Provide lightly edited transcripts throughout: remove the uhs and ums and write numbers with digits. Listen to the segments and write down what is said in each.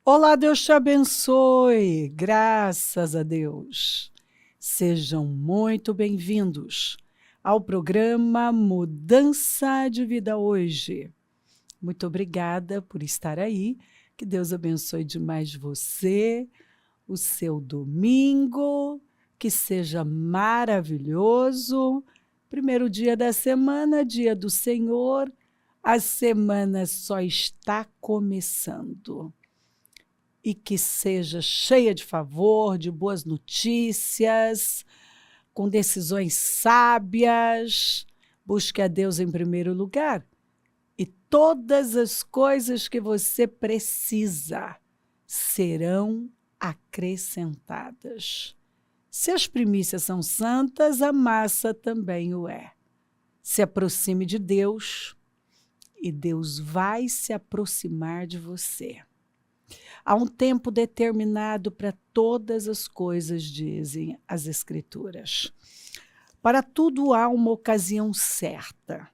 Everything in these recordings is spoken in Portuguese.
Olá, Deus te abençoe, graças a Deus. Sejam muito bem-vindos ao programa Mudança de Vida Hoje. Muito obrigada por estar aí, que Deus abençoe demais você, o seu domingo, que seja maravilhoso. Primeiro dia da semana, dia do Senhor, a semana só está começando. E que seja cheia de favor, de boas notícias, com decisões sábias. Busque a Deus em primeiro lugar e todas as coisas que você precisa serão acrescentadas. Se as primícias são santas, a massa também o é. Se aproxime de Deus e Deus vai se aproximar de você. Há um tempo determinado para todas as coisas, dizem as Escrituras. Para tudo há uma ocasião certa.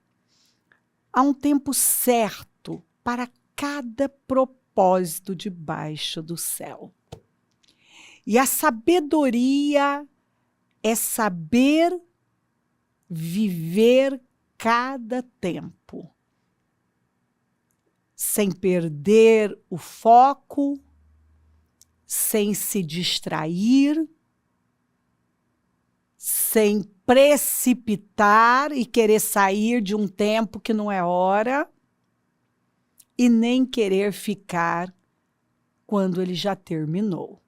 Há um tempo certo para cada propósito debaixo do céu. E a sabedoria é saber viver cada tempo, sem perder o foco, sem se distrair, sem precipitar e querer sair de um tempo que não é hora, e nem querer ficar quando ele já terminou.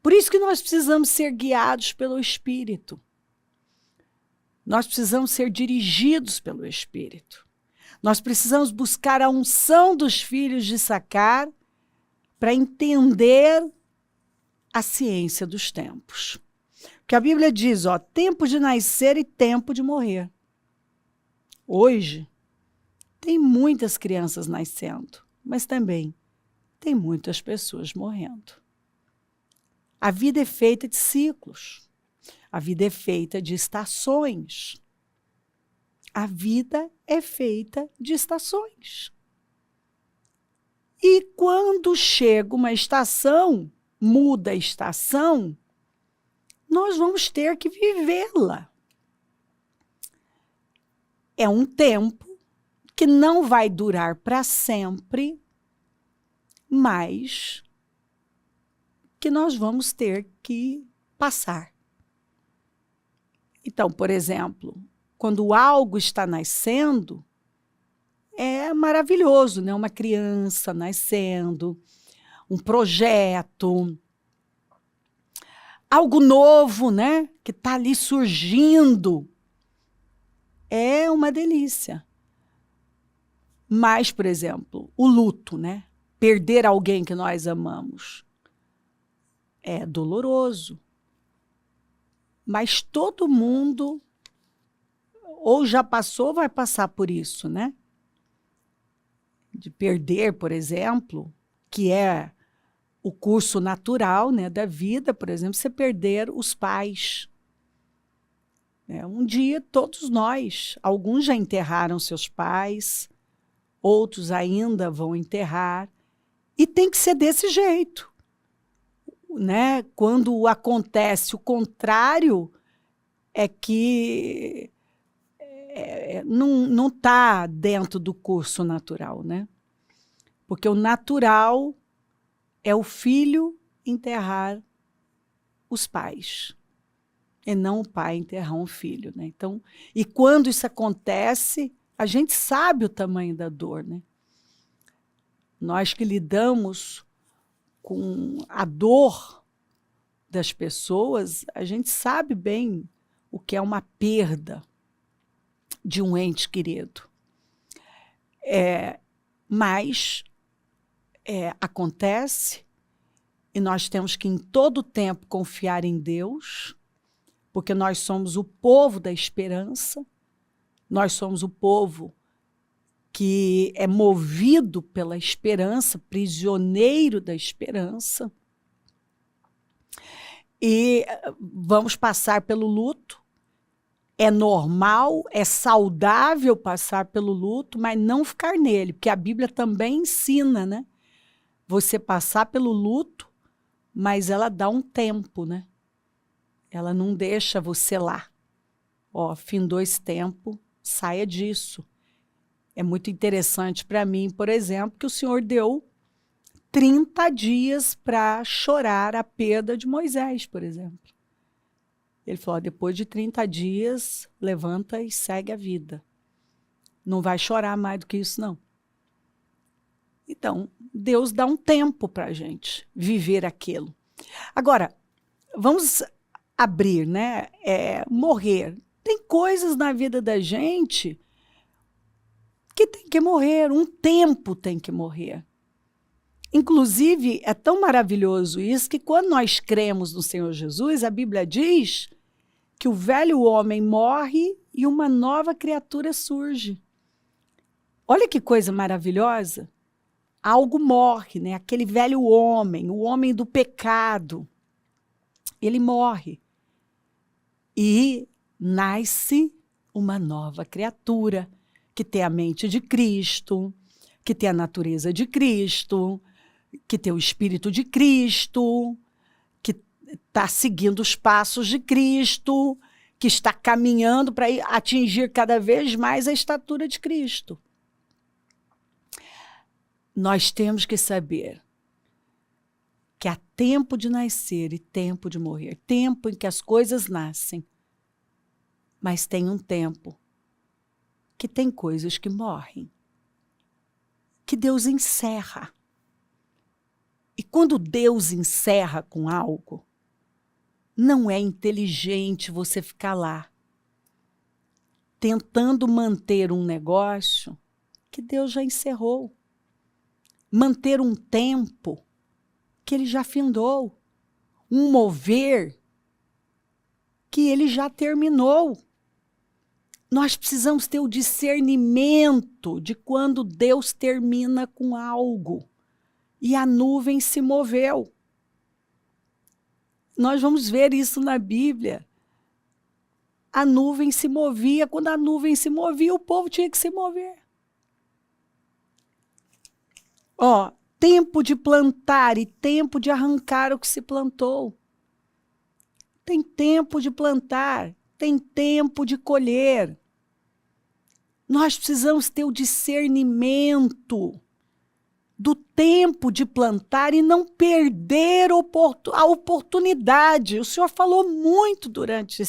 Por isso que nós precisamos ser guiados pelo Espírito. Nós precisamos ser dirigidos pelo Espírito. Nós precisamos buscar a unção dos filhos de Sacar para entender a ciência dos tempos. Porque a Bíblia diz, tempo de nascer e tempo de morrer. Hoje, tem muitas crianças nascendo, mas também tem muitas pessoas morrendo. A vida é feita de ciclos. A vida é feita de estações. A vida é feita de estações. E quando chega uma estação, muda a estação, nós vamos ter que vivê-la. É um tempo que não vai durar para sempre, mas que nós vamos ter que passar. Então, por exemplo, quando algo está nascendo, é maravilhoso, né? Uma criança nascendo, um projeto, algo novo, né? Que está ali surgindo. É uma delícia. Mas, por exemplo, o luto, né? Perder alguém que nós amamos é doloroso. Mas todo mundo ou já passou ou vai passar por isso, né? De perder, por exemplo, que é o curso natural, né, da vida, por exemplo, você perder os pais. Um dia, todos nós, alguns já enterraram seus pais, outros ainda vão enterrar, e tem que ser desse jeito. Né? Quando acontece o contrário, é que não está dentro do curso natural, né? Porque o natural é o filho enterrar os pais, e não o pai enterrar um filho, né? Então, e quando isso acontece, a gente sabe o tamanho da dor, né? Nós que lidamos com a dor das pessoas, a gente sabe bem o que é uma perda de um ente querido. Mas acontece, e nós temos que, em todo tempo, confiar em Deus, porque nós somos o povo da esperança, nós somos o povo que é movido pela esperança, prisioneiro da esperança, e vamos passar pelo luto. É normal, é saudável passar pelo luto, mas não ficar nele, porque a Bíblia também ensina, né? você passar pelo luto, mas ela dá um tempo, né? Ela não deixa você lá. Ó, findou esse tempo, saia disso. É muito interessante para mim, por exemplo, que o Senhor deu 30 dias para chorar a perda de Moisés, por exemplo. Ele falou, depois de 30 dias, levanta e segue a vida. Não vai chorar mais do que isso, não. Então, Deus dá um tempo para a gente viver aquilo. Agora, vamos abrir, né? Morrer. Tem coisas na vida da gente que tem que morrer, um tempo tem que morrer. Inclusive, é tão maravilhoso isso que quando nós cremos no Senhor Jesus, a Bíblia diz que o velho homem morre e uma nova criatura surge. Olha que coisa maravilhosa. Algo morre, né? Aquele velho homem, o homem do pecado, ele morre. E nasce uma nova criatura, que tem a mente de Cristo, que tem a natureza de Cristo, que tem o Espírito de Cristo, que está seguindo os passos de Cristo, que está caminhando para atingir cada vez mais a estatura de Cristo. Nós temos que saber que há tempo de nascer e tempo de morrer, tempo em que as coisas nascem, mas tem um tempo que tem coisas que morrem, que Deus encerra. E quando Deus encerra com algo, não é inteligente você ficar lá, tentando manter um negócio que Deus já encerrou. Manter um tempo que Ele já findou. Um mover que Ele já terminou. Nós precisamos ter o discernimento de quando Deus termina com algo. E a nuvem se moveu. Nós vamos ver isso na Bíblia. A nuvem se movia. Quando a nuvem se movia, o povo tinha que se mover. Ó, tempo de plantar e tempo de arrancar o que se plantou. Tem tempo de plantar, tem tempo de colher. Nós precisamos ter o discernimento do tempo de plantar e não perder a oportunidade. O Senhor falou muito durante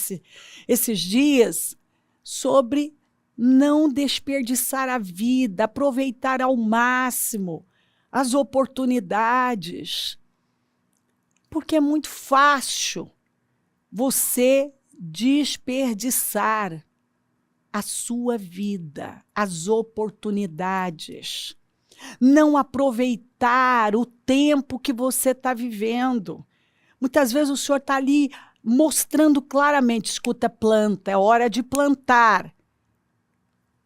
esses dias sobre não desperdiçar a vida, aproveitar ao máximo as oportunidades. Porque é muito fácil você desperdiçar a sua vida, as oportunidades. Não aproveitar o tempo que você está vivendo. Muitas vezes o Senhor está ali mostrando claramente, escuta, planta, é hora de plantar.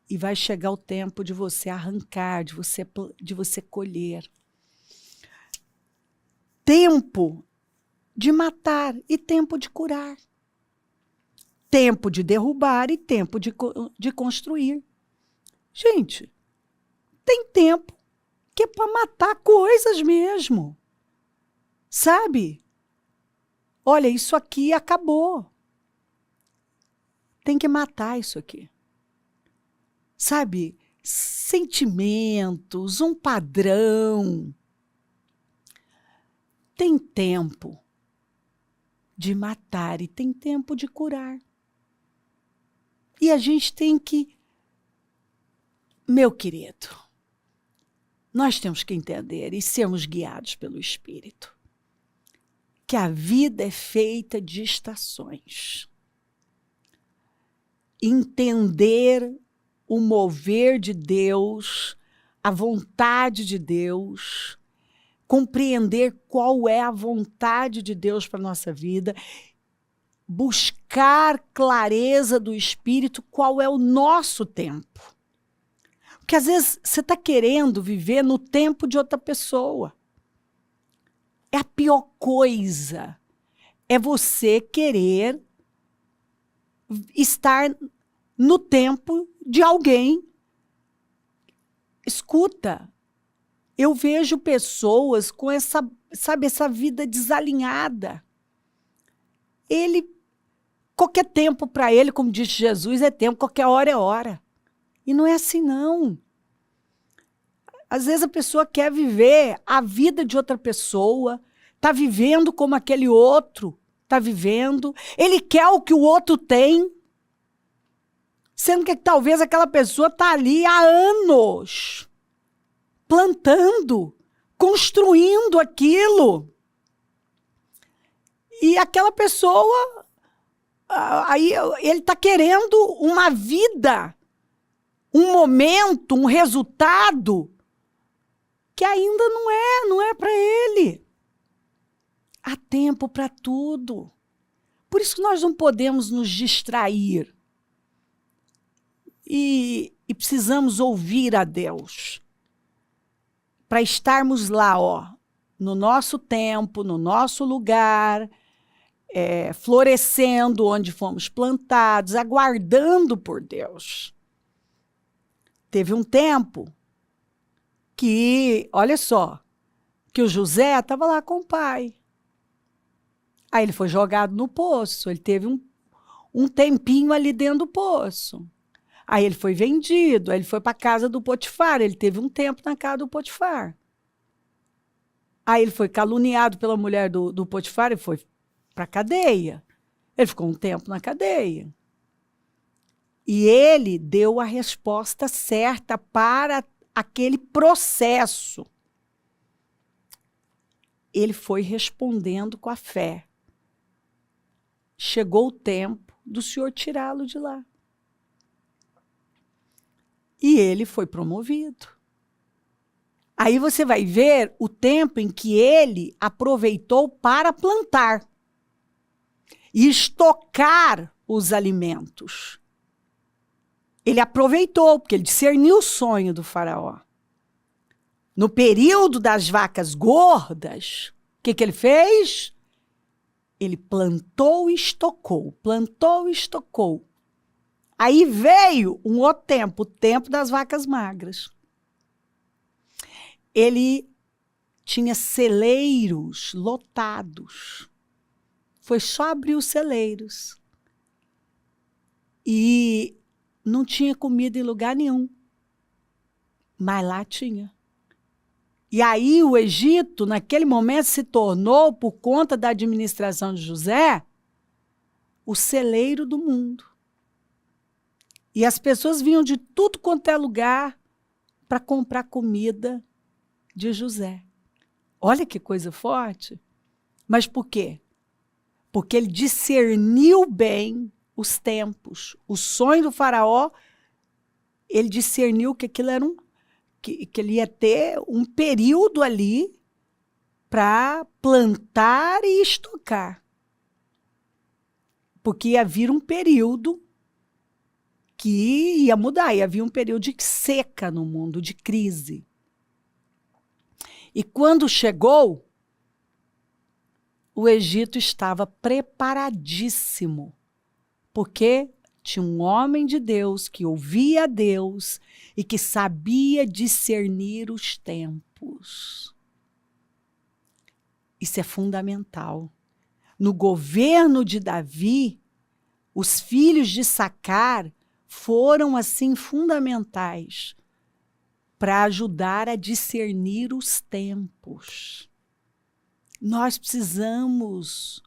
E vai chegar o tempo de você arrancar, de você colher. Tempo de matar e tempo de curar. Tempo de derrubar e tempo de construir. Gente, tem tempo que é para matar coisas mesmo. Sabe? Olha, isso aqui acabou. Tem que matar isso aqui. Sabe? Sentimentos, um padrão. Tem tempo de matar e tem tempo de curar. E a gente tem que, meu querido, nós temos que entender e sermos guiados pelo Espírito, que a vida é feita de estações. Entender o mover de Deus, a vontade de Deus, compreender qual é a vontade de Deus para a nossa vida, buscar clareza do Espírito, qual é o nosso tempo. Porque às vezes você está querendo viver no tempo de outra pessoa. É a pior coisa. É você querer estar no tempo de alguém. Escuta, Eu vejo pessoas com essa, sabe, essa vida desalinhada. Qualquer tempo para ele, como disse Jesus, é tempo, qualquer hora é hora. E não é assim, não. Às vezes a pessoa quer viver a vida de outra pessoa, está vivendo como aquele outro está vivendo, ele quer o que o outro tem, sendo que talvez aquela pessoa está ali há anos, plantando, construindo aquilo. E aquela pessoa, aí ele está querendo uma vida, um momento, um resultado, que ainda não é para ele. Há tempo para tudo. Por isso que nós não podemos nos distrair. E precisamos ouvir a Deus. Para estarmos lá, no nosso tempo, no nosso lugar, florescendo onde fomos plantados, aguardando por Deus. Teve um tempo que, olha só, que o José estava lá com o pai. Aí ele foi jogado no poço, ele teve um tempinho ali dentro do poço. Aí ele foi vendido, aí ele foi para a casa do Potifar, ele teve um tempo na casa do Potifar. Aí ele foi caluniado pela mulher do Potifar e foi para a cadeia. Ele ficou um tempo na cadeia. E ele deu a resposta certa para aquele processo. Ele foi respondendo com a fé. Chegou o tempo do Senhor tirá-lo de lá. E ele foi promovido. Aí você vai ver o tempo em que ele aproveitou para plantar e estocar os alimentos. Ele aproveitou, porque ele discerniu o sonho do faraó. No período das vacas gordas, o que ele fez? Ele plantou e estocou, plantou e estocou. Aí veio um outro tempo, o tempo das vacas magras. Ele tinha celeiros lotados. Foi só abrir os celeiros. E não tinha comida em lugar nenhum. Mas lá tinha. E aí o Egito, naquele momento, se tornou, por conta da administração de José, o celeiro do mundo. E as pessoas vinham de tudo quanto é lugar para comprar comida de José. Olha que coisa forte. Mas por quê? Porque ele discerniu bem os tempos. O sonho do faraó, ele discerniu que aquilo era que ele ia ter um período ali para plantar e estocar. Porque ia vir um período que ia mudar, ia vir um período de seca no mundo, de crise. E quando chegou, o Egito estava preparadíssimo, porque tinha um homem de Deus que ouvia a Deus e que sabia discernir os tempos. Isso é fundamental. No governo de Davi, os filhos de Sacar foram, assim, fundamentais para ajudar a discernir os tempos. Nós precisamos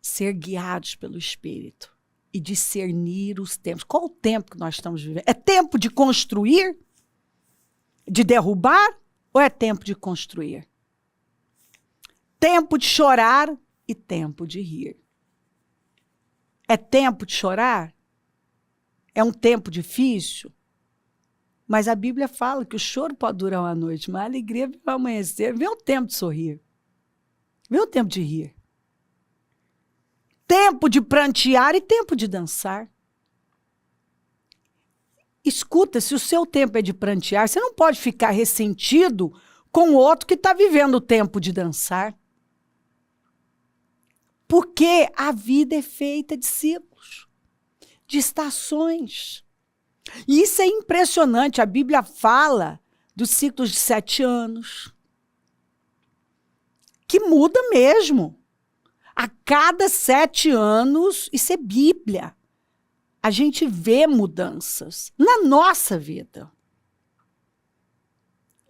ser guiados pelo Espírito e discernir os tempos. Qual o tempo que nós estamos vivendo? É tempo de construir? De derrubar? Ou é tempo de construir? Tempo de chorar e tempo de rir. É tempo de chorar? É um tempo difícil? Mas a Bíblia fala que o choro pode durar uma noite, mas a alegria vem ao amanhecer. Vem o tempo de sorrir. Vem o tempo de rir. Tempo de prantear e tempo de dançar. Escuta, se o seu tempo é de prantear, você não pode ficar ressentido com o outro que está vivendo o tempo de dançar. Porque a vida é feita de ciclos, de estações. E isso é impressionante. A Bíblia fala dos ciclos de 7 anos, que muda mesmo. A cada 7 anos, isso é Bíblia. A gente vê mudanças na nossa vida.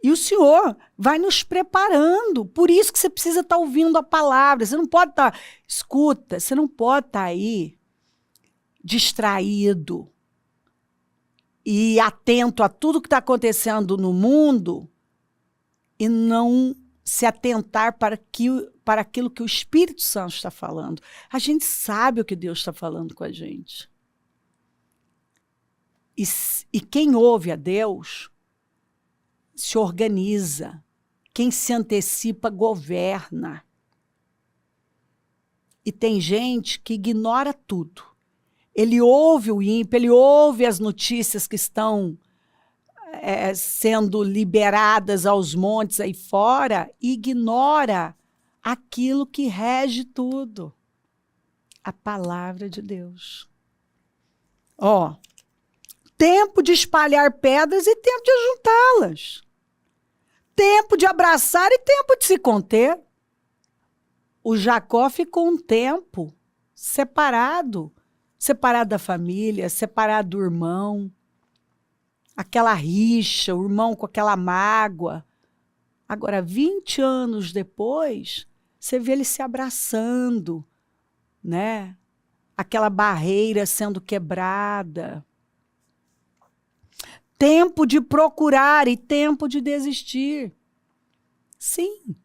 E o Senhor vai nos preparando. Por isso que você precisa estar ouvindo a palavra. Você não pode estar... Escuta, você não pode estar aí distraído e atento a tudo que está acontecendo no mundo e não se atentar para aquilo que o Espírito Santo está falando. A gente sabe o que Deus está falando com a gente. E quem ouve a Deus se organiza. Quem se antecipa governa. E tem gente que ignora tudo. Ele ouve o ímpio, ele ouve as notícias que estão sendo liberadas aos montes aí fora e ignora aquilo que rege tudo. A palavra de Deus. Ó, tempo de espalhar pedras e tempo de ajuntá-las. Tempo de abraçar e tempo de se conter. O Jacó ficou um tempo separado da família, separado do irmão, aquela rixa, o irmão com aquela mágoa. Agora, 20 anos depois, você vê ele se abraçando, né? Aquela barreira sendo quebrada. Tempo de procurar e tempo de desistir. Sim.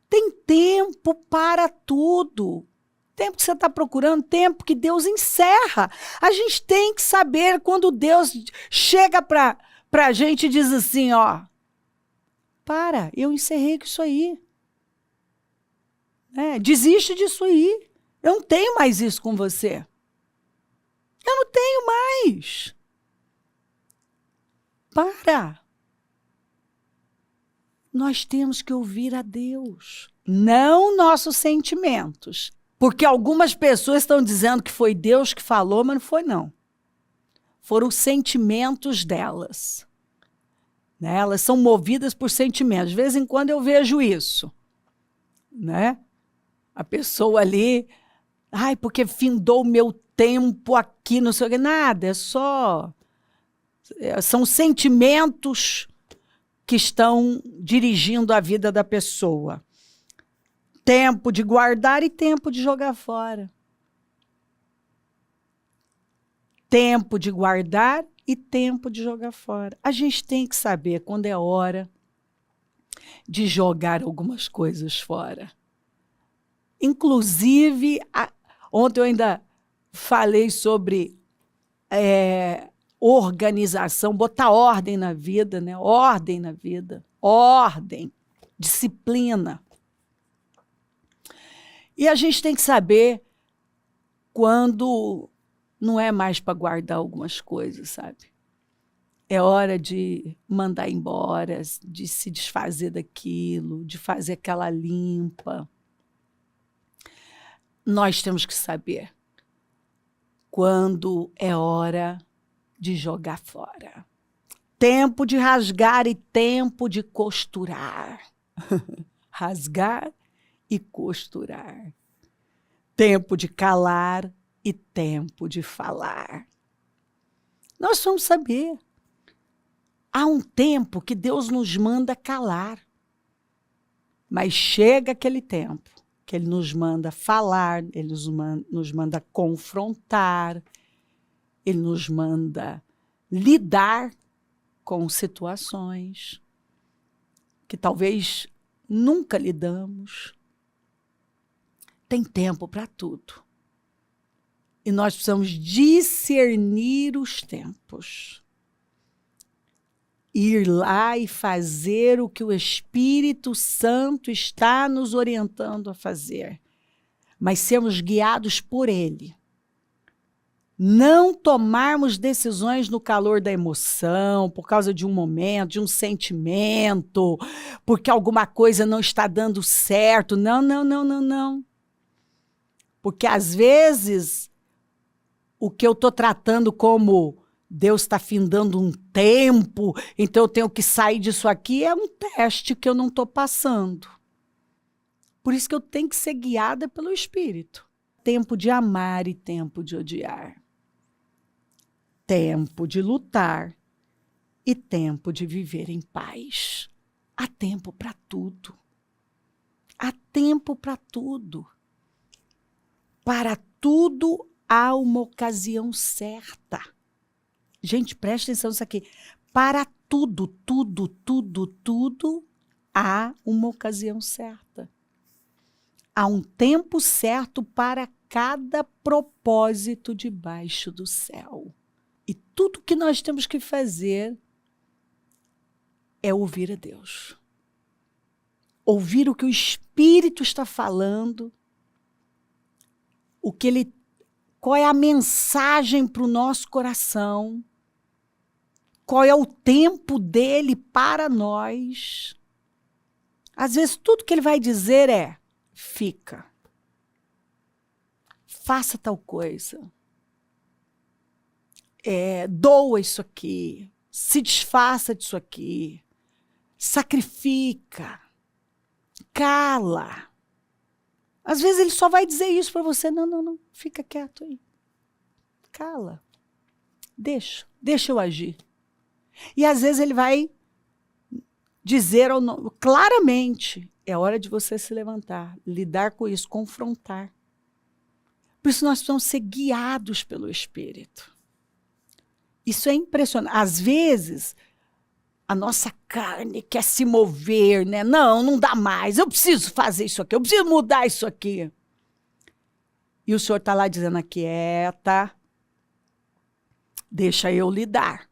Tem tempo para tudo. Tempo que você está procurando, tempo que Deus encerra. A gente tem que saber quando Deus chega para a gente e diz assim, ó, para, eu encerrei com isso aí. Desiste disso aí. Eu não tenho mais isso com você. Eu não tenho mais. Para. Nós temos que ouvir a Deus, não nossos sentimentos. Porque algumas pessoas estão dizendo que foi Deus que falou, mas não foi, não. Foram os sentimentos delas. Né? Elas são movidas por sentimentos. De vez em quando eu vejo isso. Né? A pessoa ali, ai, porque findou o meu tempo aqui, não sei o que. Nada, são sentimentos que estão dirigindo a vida da pessoa. Tempo de guardar e tempo de jogar fora. Tempo de guardar e tempo de jogar fora. A gente tem que saber quando é hora de jogar algumas coisas fora. Inclusive, ontem eu ainda falei sobre organização, botar ordem na vida, né? Ordem na vida. Ordem, disciplina. E a gente tem que saber quando não é mais para guardar algumas coisas, sabe? É hora de mandar embora, de se desfazer daquilo, de fazer aquela limpa. Nós temos que saber quando é hora de jogar fora. Tempo de rasgar e tempo de costurar. Rasgar e costurar. Tempo de calar e tempo de falar. Nós vamos saber. Há um tempo que Deus nos manda calar. Mas chega aquele tempo que Ele nos manda falar, Ele nos manda confrontar, Ele nos manda lidar com situações que talvez nunca lidamos. Tem tempo para tudo. E nós precisamos discernir os tempos. Ir lá e fazer o que o Espírito Santo está nos orientando a fazer. Mas sermos guiados por Ele. Não tomarmos decisões no calor da emoção, por causa de um momento, de um sentimento, porque alguma coisa não está dando certo. Não, não, não, não, não. Porque às vezes o que eu estou tratando como Deus está findando um tempo, então eu tenho que sair disso aqui. É um teste que eu não estou passando. Por isso que eu tenho que ser guiada pelo Espírito. Tempo de amar e tempo de odiar. Tempo de lutar e tempo de viver em paz. Há tempo para tudo. Há tempo para tudo. Para tudo há uma ocasião certa. Gente, preste atenção nisso aqui. Para tudo, tudo, tudo, tudo, há uma ocasião certa. Há um tempo certo para cada propósito debaixo do céu. E tudo que nós temos que fazer é ouvir a Deus. Ouvir o que o Espírito está falando, qual é a mensagem para o nosso coração, qual é o tempo dele para nós. Às vezes tudo que ele vai dizer é: fica, faça tal coisa, doa isso aqui, se desfaça disso aqui, sacrifica, cala. Às vezes ele só vai dizer isso para você: não, fica quieto aí, cala, deixa eu agir. E às vezes ele vai dizer claramente: é hora de você se levantar, lidar com isso, confrontar. Por isso nós precisamos ser guiados pelo Espírito. Isso é impressionante. Às vezes, a nossa carne quer se mover, né? Não dá mais, eu preciso fazer isso aqui, eu preciso mudar isso aqui. E o Senhor está lá dizendo: aquieta, deixa eu lidar.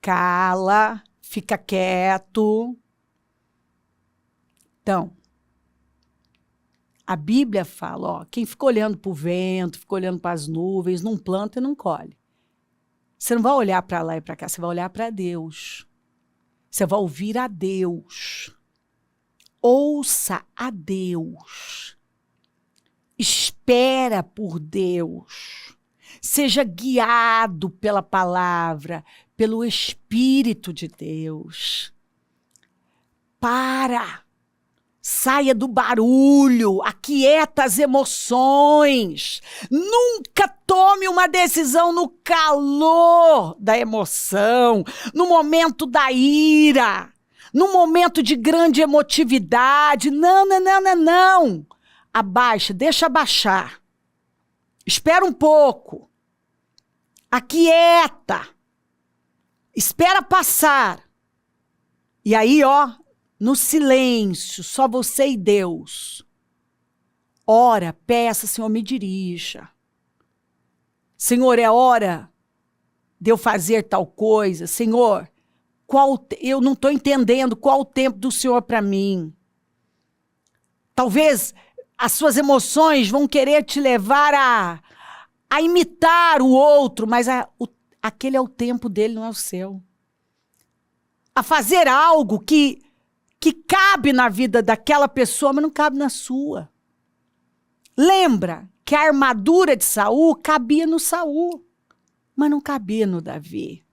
Cala, fica quieto. Então, a Bíblia fala, quem fica olhando para o vento, fica olhando para as nuvens, não planta e não colhe. Você não vai olhar para lá e para cá, você vai olhar para Deus. Você vai ouvir a Deus. Ouça a Deus. Espera por Deus. Seja guiado pela palavra, pelo Espírito de Deus. Saia do barulho, aquieta as emoções. Nunca tome uma decisão no calor da emoção, no momento da ira, no momento de grande emotividade. Não. Abaixa, deixa abaixar. Espera um pouco. Aquieta. Espera passar. E aí, no silêncio, só você e Deus. Ora, peça: Senhor, me dirija. Senhor, é hora de eu fazer tal coisa. Senhor, eu não estou entendendo qual o tempo do Senhor para mim. Talvez as suas emoções vão querer te levar a imitar o outro, mas aquele é o tempo dele, não é o seu. A fazer algo que cabe na vida daquela pessoa, mas não cabe na sua. Lembra que a armadura de Saul cabia no Saul, mas não cabia no Davi.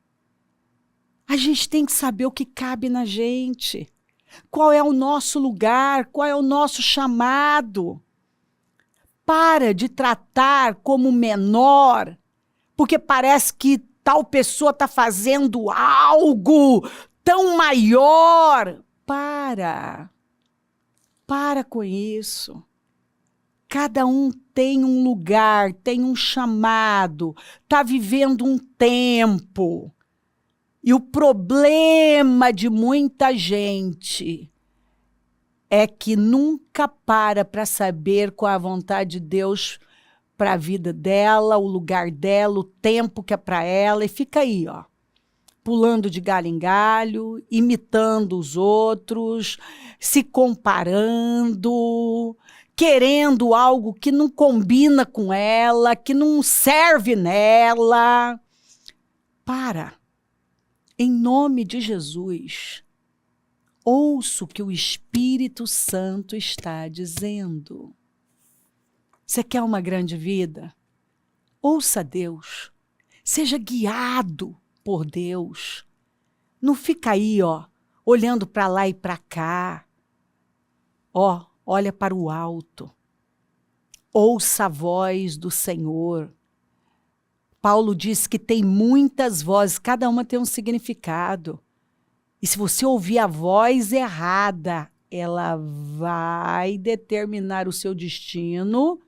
A gente tem que saber o que cabe na gente. Qual é o nosso lugar, qual é o nosso chamado. Para de tratar como menor, porque parece que tal pessoa está fazendo algo tão maior. Para com isso. Cada um tem um lugar, tem um chamado, está vivendo um tempo. E o problema de muita gente é que nunca para saber qual é a vontade de Deus para a vida dela, o lugar dela, o tempo que é para ela, e fica aí, pulando de galho em galho, imitando os outros, se comparando, querendo algo que não combina com ela, que não serve nela. Em nome de Jesus, ouça o que o Espírito Santo está dizendo. Você quer uma grande vida? Ouça Deus. Seja guiado por Deus. Não fica aí, olhando para lá e para cá. Olha para o alto. Ouça a voz do Senhor. Paulo diz que tem muitas vozes, cada uma tem um significado. E se você ouvir a voz errada, ela vai determinar o seu destino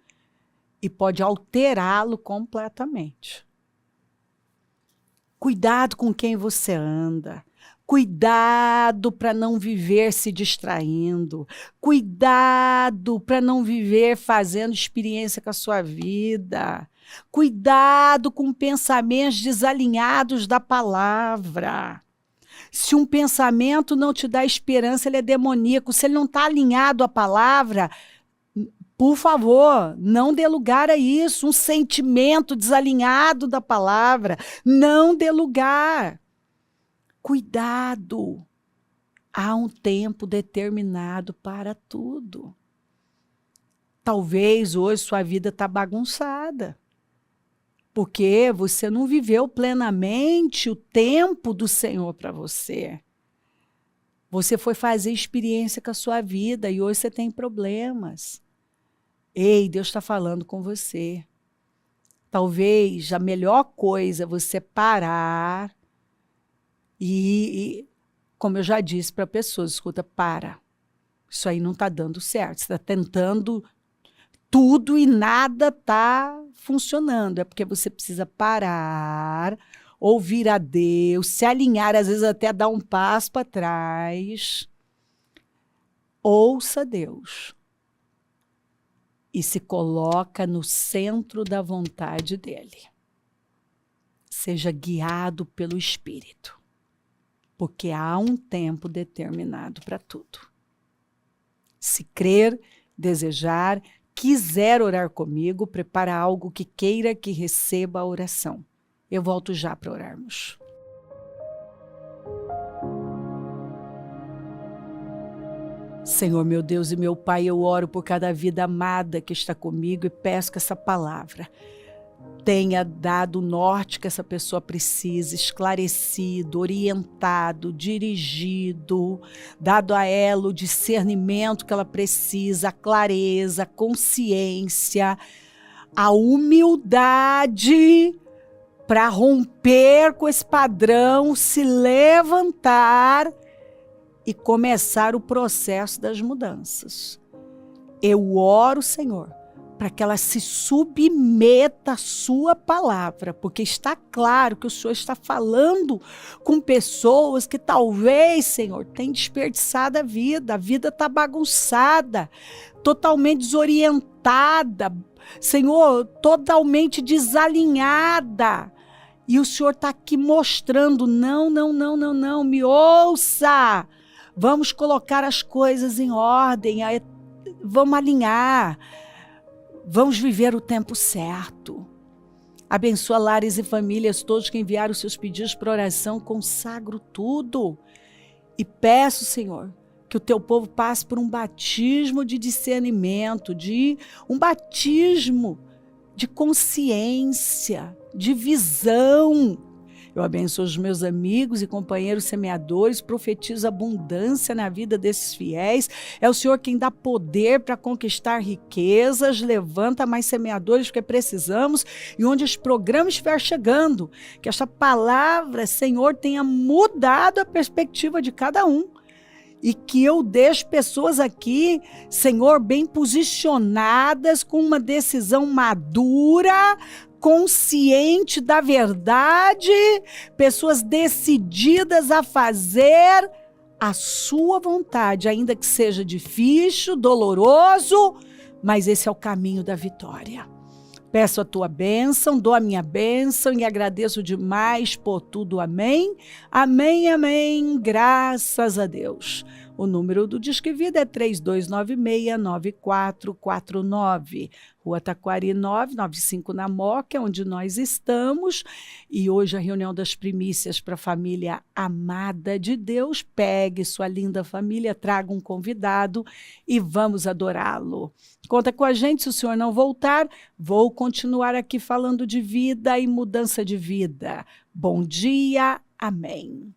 e pode alterá-lo completamente. Cuidado com quem você anda. Cuidado para não viver se distraindo. Cuidado para não viver fazendo experiência com a sua vida. Cuidado com pensamentos desalinhados da palavra. Se um pensamento não te dá esperança, ele é demoníaco. Se ele não está alinhado à palavra, por favor, não dê lugar a isso. Um sentimento desalinhado da palavra, não dê lugar. Cuidado. Há um tempo determinado para tudo. Talvez hoje sua vida está bagunçada. Porque você não viveu plenamente o tempo do Senhor para você. Você foi fazer experiência com a sua vida e hoje você tem problemas. Ei, Deus está falando com você. Talvez a melhor coisa é você parar e como eu já disse para pessoas, escuta, para. Isso aí não está dando certo. Você está tentando tudo e nada está funcionando. É porque você precisa parar, ouvir a Deus, se alinhar, às vezes até dar um passo para trás. Ouça Deus e se coloca no centro da vontade dele. Seja guiado pelo Espírito, porque há um tempo determinado para tudo. Se crer, desejar, quiser orar comigo, prepara algo que queira que receba a oração. Eu volto já para orarmos. Senhor, meu Deus e meu Pai, eu oro por cada vida amada que está comigo e peço que essa palavra tenha dado o norte que essa pessoa precisa, esclarecido, orientado, dirigido, dado a ela o discernimento que ela precisa, a clareza, a consciência, a humildade para romper com esse padrão, se levantar e começar o processo das mudanças. Eu oro, Senhor, para que ela se submeta à sua palavra, porque está claro que o Senhor está falando com pessoas que talvez, Senhor, tenham desperdiçado a vida está bagunçada, totalmente desorientada, Senhor, totalmente desalinhada. E o Senhor está aqui mostrando, não, me ouça. Vamos colocar as coisas em ordem, vamos alinhar, vamos viver o tempo certo. Abençoa lares e famílias, todos que enviaram os seus pedidos para oração, consagro tudo. E peço, Senhor, que o teu povo passe por um batismo de discernimento, um batismo de consciência, de visão. Eu abençoo os meus amigos e companheiros semeadores, profetizo abundância na vida desses fiéis. É o Senhor quem dá poder para conquistar riquezas, levanta mais semeadores porque precisamos e onde os programas estiver chegando, que esta palavra, Senhor, tenha mudado a perspectiva de cada um. E que eu deixe pessoas aqui, Senhor, bem posicionadas, com uma decisão madura, consciente da verdade, pessoas decididas a fazer a sua vontade, ainda que seja difícil, doloroso, mas esse é o caminho da vitória. Peço a tua bênção, dou a minha bênção e agradeço demais por tudo. Amém, amém, amém. Graças a Deus. O número do Disque Vida é 3296-9449. Rua Taquari 995 na Moca, onde nós estamos. E hoje a reunião das primícias para a família amada de Deus. Pegue sua linda família, traga um convidado e vamos adorá-lo. Conta com a gente, se o senhor não voltar, vou continuar aqui falando de vida e mudança de vida. Bom dia, amém.